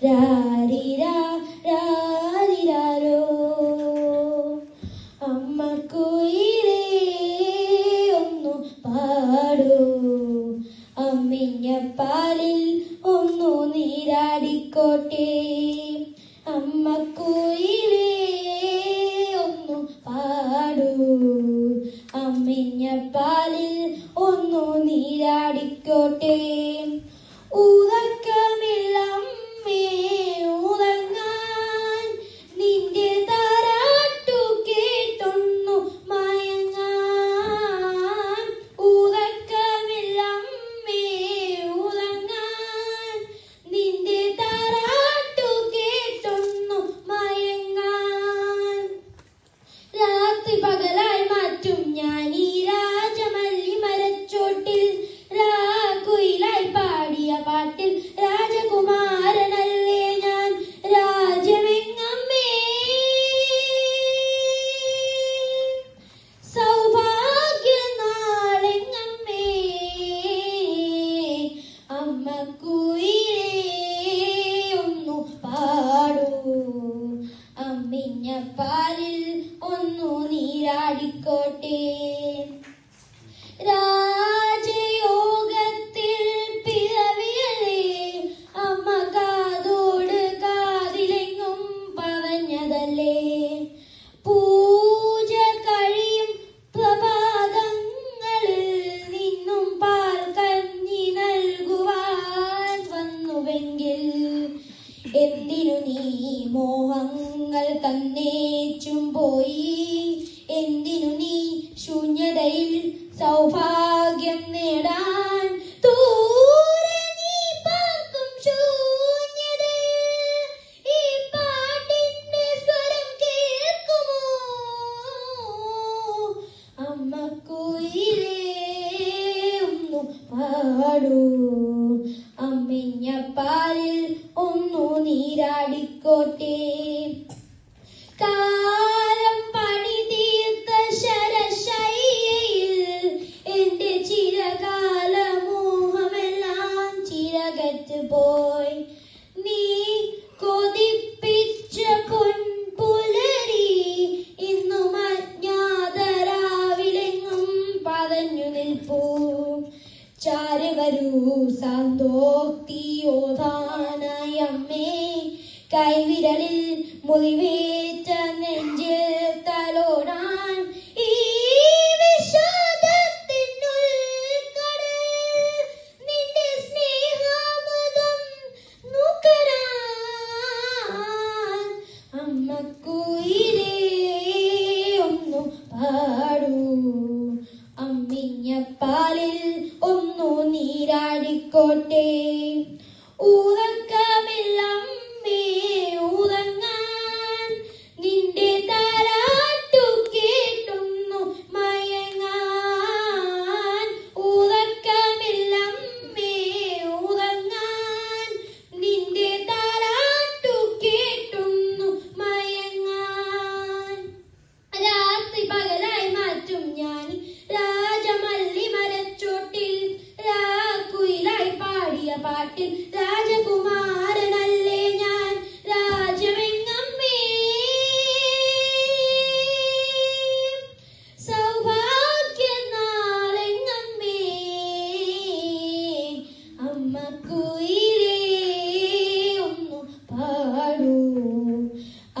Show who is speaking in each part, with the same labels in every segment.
Speaker 1: രാരിരാ രാരിരാരോ. അമ്മക്കുയിലേ ഒന്നു പാടൂ, അമ്മിഞ്ഞ പാലിൽ ഒന്നു നീരാടിക്കോട്ടെ. അമ്മക്കുയിലേ ഒന്നു പാടൂ, അമ്മിഞ്ഞ പാലിൽ ഒന്നു നീരാടിക്കോട്ടെ. ഉറക്കമില്ലമ്മേ ഉറങ്ങാൻ, നിന്റെ താരാട്ടു കേട്ടൊന്നു മയങ്ങാൻ. ഉറക്കമില്ലമ്മേ ഉറങ്ങാൻ, നിന്റെ താരാട്ടു കേട്ടൊന്നു മയങ്ങാൻ. രാത്രി പകലായി മാറ്റും ഞാൻ ഈ രാജമല്ലി മരച്ചോട്ടിൽ, രാക്കുയിലായി പാടിയ പാട്ടിൽ രാജകുമാരനല്ലേ ഞാൻ. രാജ്യമെങ്ങമ്മേ സൗഭാഗ്യനാളെങ്ങമ്മേ, അമ്മക്കുയിലേ ഒന്നു പാടൂ, അമ്മിഞ്ഞ പാലിൽ ഒന്നു നീരാടിക്കോട്ടെ. രാജയോഗത്തിൽ പിറവിയല്ലേ അമ്മ കാതോട് കാതിലെങ്ങും പറഞ്ഞതല്ലേ. പൂജ കഴിയും പ്രഭാതങ്ങളിൽ നിന്നും പാൽ കഞ്ഞി നൽകുവാൻ വന്നുവെങ്കിൽ, എന്തിനു നീ മോഹങ്ങൾ തന്നേച്ചും പോയി. എന്തിനു നീ ശൂന്യതയിൽ സൗഭാഗ്യം നേടാൻ. ദൂരെ നീ പാർക്കും ശൂന്യതയിൽ ഈ പാട്ടിന്റെ സ്വരം കേൾക്കുമോ. അമ്മക്കുയിലേ ഒന്നു പാടൂ, അമ്മിഞ്ഞ പാലിൽ ഒന്നു നീരാടിക്കോട്ടെ. കാലം പണി തീർത്ത ശരശയ്യയിൽ എന്റെ ചിരകാല മോഹമെല്ലാം ചിരകറ്റ് പോയി. നീ കൊതിപ്പിച്ച പൊൻപുലരി ഇന്നും അജ്ഞാതരാവിലെങ്ങും പറഞ്ഞു നിൽപ്പൂ. ചാരി വരൂ സാന്തോക്തിയോധാനായി അമ്മേ, കൈവിരലിൽ മുറിവേറ്റ നെഞ്ചിൽ തലോടാൻ. ഈ വിഷാദത്തിനുൾക്കടൽ നിന്റെ സ്നേഹാമൃതം നുകരാൻ. അമ്മക്കുയിലേ ഒന്നു പാടൂ, അമ്മിഞ്ഞ പാലിൽ ഒന്നു നീരാടിക്കോട്ടെ. ഉറക്കമില്ലമ്മേ ഉറങ്ങാൻ, നിന്റെ താരാട്ടു കേട്ടൊന്നു മയങ്ങാൻ. ഉറക്കമില്ലമ്മേ ഉറങ്ങാൻ, നിന്റെ താരാട്ടു കേട്ടൊന്നു മയങ്ങാൻ. രാത്രി പകലായി മാറ്റും ഞാൻ രാജമല്ലി മരച്ചോട്ടിൽ, രാക്കുയിലായി പാടിയ പാട്ടിൽ രാജകുമാരനല്ലേ ഞാൻ. രാജ്യമെങ്ങമ്മേ സൗഭാഗ്യനാളെങ്ങമ്മേ, അമ്മക്കുയിലേ ഒന്നു പാടൂ,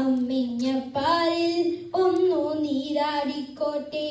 Speaker 1: അമ്മിഞ്ഞ പാലിൽ ഒന്നു നീരാടിക്കോട്ടെ.